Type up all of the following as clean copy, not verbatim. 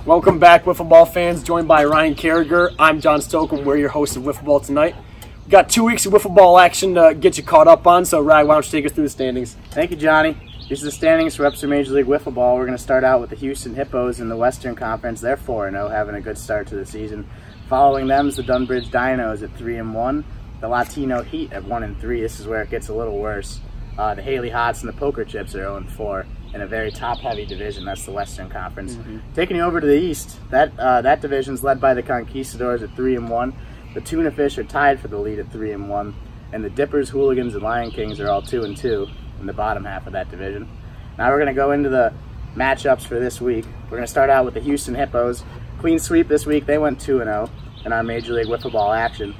Welcome back, Wiffle Ball fans, joined by Ryan Carragher. I'm John Stokely. We're your hosts of Wiffle Ball tonight. We've got 2 weeks of Wiffle Ball action to get you caught up on, so Ryan, why don't you take us through the standings? Thank you, Johnny. These are the standings for Webster Major League Wiffle Ball. We're going to start out with the Houston Hippos in the Western Conference. They're 4-0, having a good start to the season. Following them is the Dunbridge Dinos at 3-1. The Latino Heat at 1-3. This is where it gets a little worse. The Haley Hots and the Poker Chips are 0-4 in a very top-heavy division. That's the Western Conference. Taking you over to the East, that division's led by the Conquistadors at 3-1. The Tuna Fish are tied for the lead at 3-1, and the Dippers, Hooligans, and Lion Kings are all 2-2 in the bottom half of that division. Now we're going to go into the matchups for this week. We're going to start out with the Houston Hippos. Clean sweep this week. They went 2-0 in our Major League Wiffle Ball action.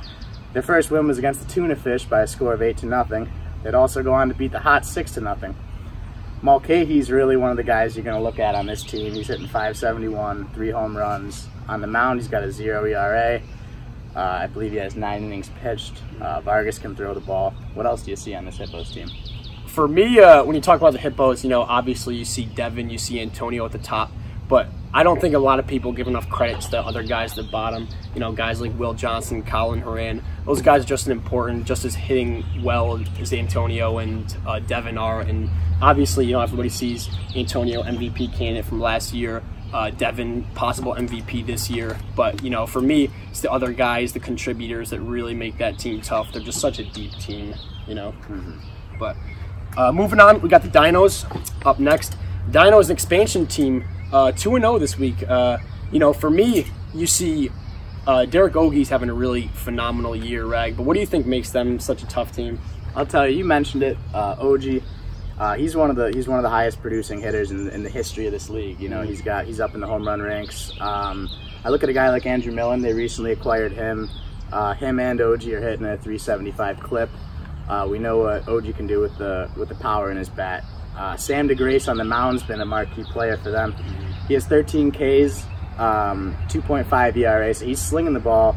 Their first win was against the Tuna Fish by a score of 8-0. They'd also go on to beat the Hots 6-0. Mulcahy's really one of the guys you're going to look at on this team. He's hitting .571, 3 home runs. On the mound, he's got a 0 ERA. I believe he has 9 innings pitched. Vargas can throw the ball. What else do you see on this Hippos team? For me, when you talk about the Hippos, obviously you see Devin, you see Antonio at the top, but I don't think a lot of people give enough credit to the other guys at the bottom. Guys like Will Johnson, Colin Horan. Those guys are just as important, just as hitting well as Antonio and Devin are. And obviously, everybody sees Antonio MVP candidate from last year. Devin, possible MVP this year. But, for me, it's the other guys, the contributors that really make that team tough. They're just such a deep team, But moving on, we got the Dinos up next. Dinos, an expansion team, 2-0 this week. For me, you see Derek Ogie's having a really phenomenal year, Rag. But what do you think makes them such a tough team? I'll tell you, you mentioned it, Ogie. He's one of the highest producing hitters in the history of this league. He's up in the home run ranks. I look at a guy like Andrew Millen. They recently acquired him. Him and Ogie are hitting a 375 clip. We know what Ogie can do with the power in his bat. Sam DeGrace on the mound's been a marquee player for them. He has 13 Ks, 2.5 ERA, so he's slinging the ball.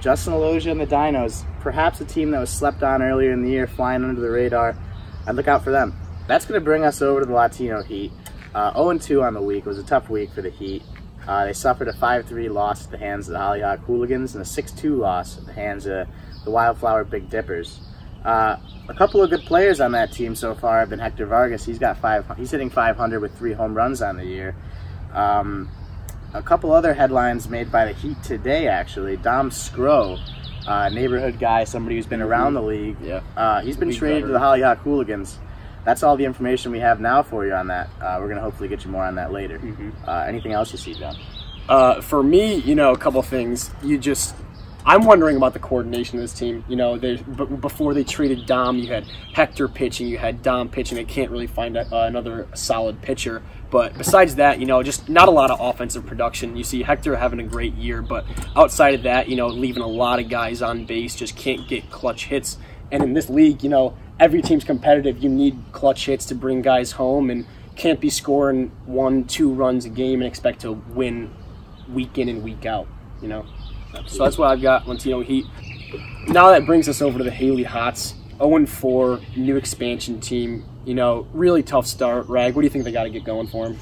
Justin Aloja and the Dinos, perhaps a team that was slept on earlier in the year, flying under the radar. I'd look out for them. That's going to bring us over to the Latino Heat. 0-2 on the week. It was a tough week for the Heat. They suffered a 5-3 loss at the hands of the Hollyhock Hooligans and a 6-2 loss at the hands of the Wildflower Big Dippers. A couple of good players on that team so far have been Hector Vargas. He's hitting 500 with 3 home runs on the year. A couple other headlines made by the Heat today, actually. Dom Scrow, neighborhood guy, somebody who's been around the league. Yeah. He's been traded to the Hollyhock Hooligans. That's all the information we have now for you on that. We're going to hopefully get you more on that later. Anything else you see, John? For me, a couple things. I'm wondering about the coordination of this team. Before they traded Dom, you had Hector pitching, you had Dom pitching. They can't really find another solid pitcher. But besides that, just not a lot of offensive production. You see Hector having a great year, but outside of that, leaving a lot of guys on base, just can't get clutch hits. And in this league, every team's competitive. You need clutch hits to bring guys home, and can't be scoring 1-2 runs a game and expect to win week in and week out, So that's what I've got, Latino Heat. Now that brings us over to the Haley Hots. 0-4, new expansion team. Really tough start. Rag, what do you think they got to get going for them?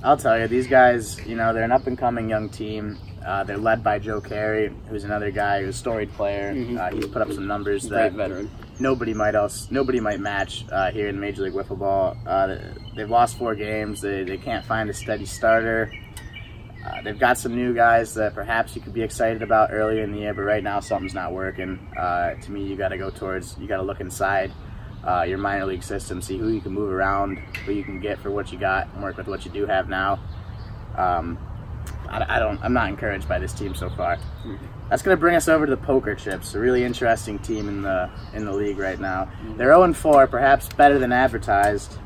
I'll tell you, these guys, they're an up-and-coming young team. They're led by Joe Carey, who's another guy who's a storied player. He's put up some numbers that veteran. Nobody might match here in Major League Wiffle Ball. They've lost 4 games. They can't find a steady starter. They've got some new guys that perhaps you could be excited about earlier in the year, but right now something's not working. To me, you got to look inside your minor league system, see who you can move around, who you can get for what you got, and work with what you do have now. I'm not encouraged by this team so far. That's going to bring us over to the Poker Chips, a really interesting team in the league right now. They're 0-4, perhaps better than advertised.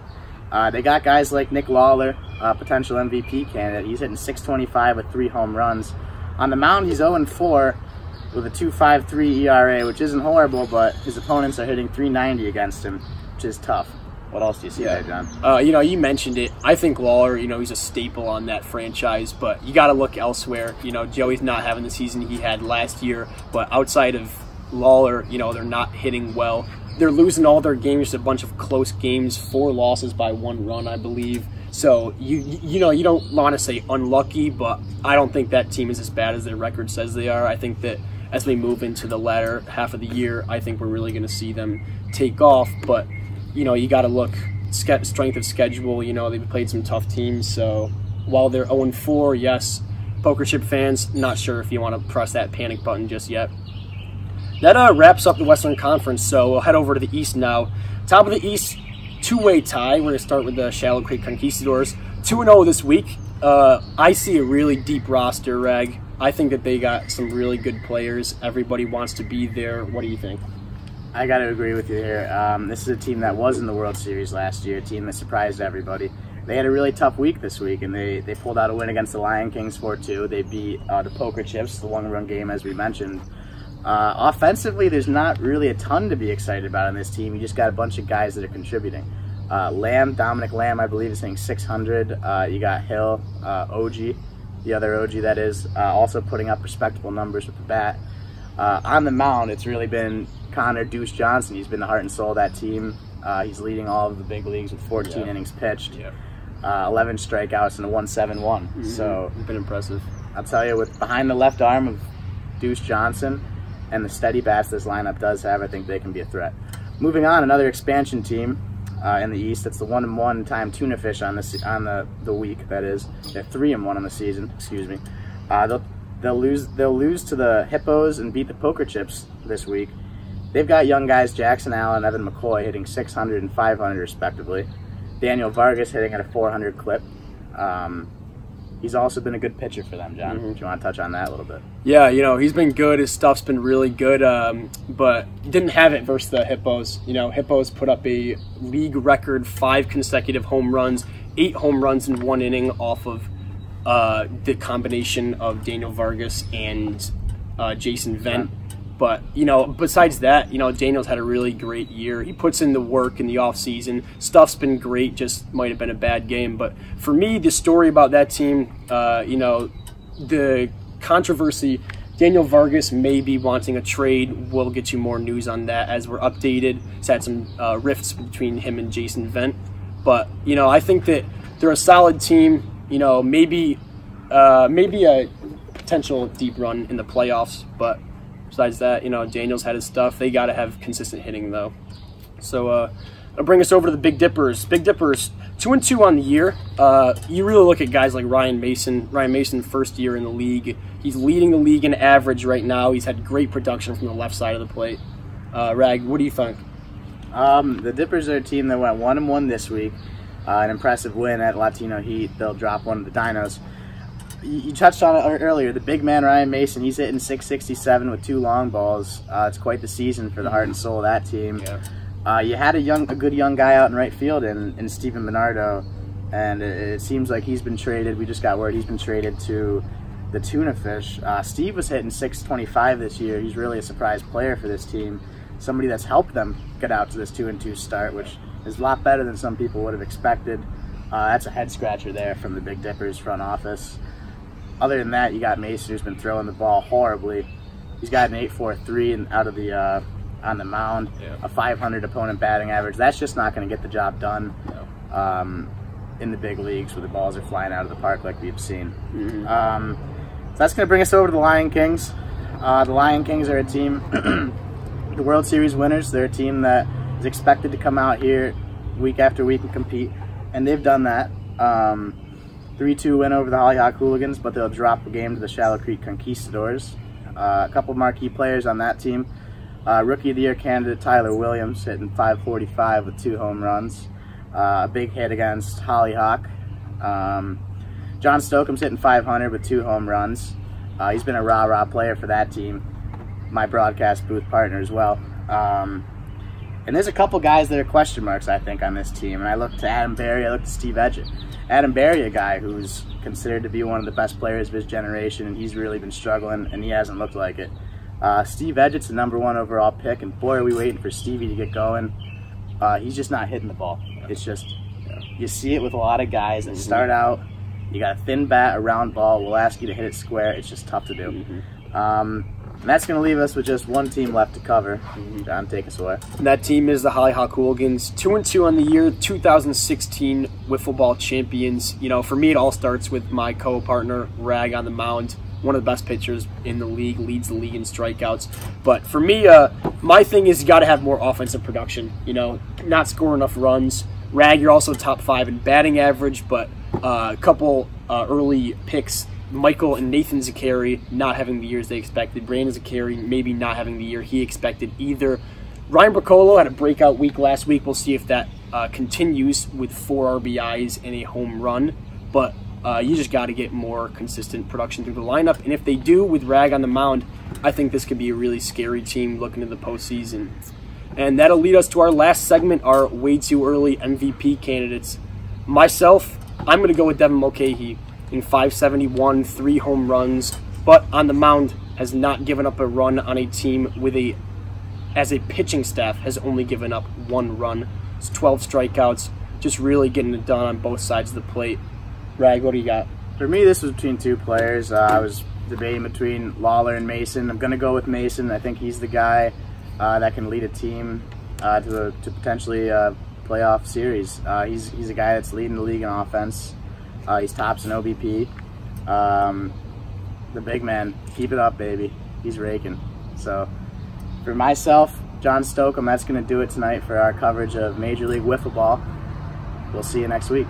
They got guys like Nick Lawler, potential MVP candidate. He's hitting .625 with 3 home runs. On the mound, he's 0-4 with a 2.53 ERA, which isn't horrible, but his opponents are hitting .390 against him, which is tough. What else do you see there, John? You mentioned it. I think Lawler, he's a staple on that franchise, but you got to look elsewhere. Joey's not having the season he had last year, but outside of Lawler, they're not hitting well. They're losing all their games, just a bunch of close games, 4 losses by 1 run, I believe. So you know, you don't want to say unlucky, but I don't think that team is as bad as their record says they are. I think that as we move into the latter half of the year, I think we're really going to see them take off. But you know, you got to look strength of schedule. You know, they've played some tough teams. So while they're 0-4, yes, poker chip fans, not sure if you want to press that panic button just yet. That wraps up the Western Conference. So we'll head over to the East now. Top of the East, two-way tie. We're going to start with the Shallow Creek Conquistadors. 2-0 this week. I see a really deep roster, Rag. I think that they got some really good players. Everybody wants to be there. What do you think? I got to agree with you here. This is a team that was in the World Series last year, a team that surprised everybody. They had a really tough week this week, and they pulled out a win against the Lion Kings 4-2. They beat the Poker Chips, the one-run game, as we mentioned. Offensively, there's not really a ton to be excited about on this team. You just got a bunch of guys that are contributing. Dominic Lamb, I believe, is hitting 600. You got Hill, OG, the other OG that is, also putting up respectable numbers with the bat. On the mound, it's really been Connor Deuce Johnson. He's been the heart and soul of that team. He's leading all of the big leagues with 14 innings pitched, 11 strikeouts, and a 1.71. So it's been impressive. I'll tell you, with behind the left arm of Deuce Johnson and the steady bats this lineup does have, I think they can be a threat. Moving on, another expansion team in the East. It's the 1-1 time Tuna Fish on the week. That is, they're 3-1 on the season. Excuse me. They'll lose to the Hippos and beat the Poker Chips this week. They've got young guys Jackson Allen, Evan McCoy hitting 600 and 500 respectively. Daniel Vargas hitting at a 400 clip. He's also been a good pitcher for them, John. Do you want to touch on that a little bit? Yeah, you know, he's been good. His stuff's been really good, but didn't have it versus the Hippos. You know, Hippos put up a league record 5 consecutive home runs, 8 home runs in 1 inning off of the combination of Daniel Vargas and Jason Vent. But, you know, besides that, you know, Daniel's had a really great year. He puts in the work in the offseason. Stuff's been great, just might have been a bad game. But for me, the story about that team, you know, the controversy, Daniel Vargas may be wanting a trade. We'll get you more news on that as we're updated. He's had some rifts between him and Jason Vent. But, you know, I think that they're a solid team. You know, maybe a potential deep run in the playoffs, but besides that, you know, Daniel's had his stuff. They got to have consistent hitting, though. So that'll bring us over to the Big Dippers. Big Dippers, 2-2 on the year. You really look at guys like Ryan Mason. Ryan Mason, first year in the league. He's leading the league in average right now. He's had great production from the left side of the plate. Rag, what do you think? The Dippers are a team that went 1-1 this week. An impressive win at Latino Heat. They'll drop one of the Dinos. You touched on it earlier. The big man, Ryan Mason, he's hitting 667 with 2 long balls. It's quite the season for the heart and soul of that team. Yeah. You had a good young guy out in right field in Steven Bernardo, and it seems like he's been traded. We just got word he's been traded to the Tuna Fish. Steve was hitting 625 this year. He's really a surprise player for this team. Somebody that's helped them get out to this 2-2 start, which is a lot better than some people would have expected. That's a head scratcher there from the Big Dippers front office. Other than that, you got Mason, who's been throwing the ball horribly. He's got an 8.43 and out of the on the mound, a 500 opponent batting average. That's just not going to get the job done in the big leagues where the balls are flying out of the park like we've seen. So that's going to bring us over to the Lion Kings. The Lion Kings are a team, the World Series winners. They're a team that is expected to come out here week after week and compete, and they've done that. 3-2 win over the Hollyhock Hooligans, but they'll drop the game to the Shallow Creek Conquistadors. A couple marquee players on that team. Rookie of the Year candidate Tyler Williams hitting 545 with 2 home runs. A big hit against Hollyhock. John Stokeham's hitting 500 with 2 home runs. He's been a rah-rah player for that team. My broadcast booth partner as well. And there's a couple guys that are question marks, I think, on this team. And I look to Adam Berry, I look to Steve Edgett. Adam Berry, a guy who's considered to be one of the best players of his generation, and he's really been struggling, and he hasn't looked like it. Steve Edgett's the #1 overall pick, and boy, are we waiting for Stevie to get going. He's just not hitting the ball. It's just, you see it with a lot of guys that start out, you got a thin bat, a round ball, we'll ask you to hit it square. It's just tough to do. And that's going to leave us with just one team left to cover. John, take us away. And that team is the Hollyhock Hooligans, 2-2 on the year, 2016 wiffle ball champions. You know, for me, it all starts with my co-partner, Rag, on the mound. One of the best pitchers in the league, leads the league in strikeouts. But for me, my thing is you got to have more offensive production. You know, not score enough runs. Rag, you're also top 5 in batting average, but a couple early picks. Michael and Nathan Zakari not having the years they expected. Brandon Zakari maybe not having the year he expected either. Ryan Bracolo had a breakout week last week. We'll see if that continues with 4 RBIs and a home run. But you just got to get more consistent production through the lineup. And if they do with Rag on the mound, I think this could be a really scary team looking to the postseason. And that'll lead us to our last segment, our way too early MVP candidates. Myself, I'm going to go with Devin Mulcahy. In 571, 3 home runs, but on the mound has not given up a run on a team with as a pitching staff has only given up 1 run. It's 12 strikeouts, just really getting it done on both sides of the plate. Rag, what do you got? For me, this was between 2 players. I was debating between Lawler and Mason. I'm going to go with Mason. I think he's the guy that can lead a team to potentially a playoff series. He's a guy that's leading the league in offense. He's tops in OBP. The big man, keep it up, baby. He's raking. So for myself, John Stokeham, that's going to do it tonight for our coverage of Major League Wiffle Ball. We'll see you next week.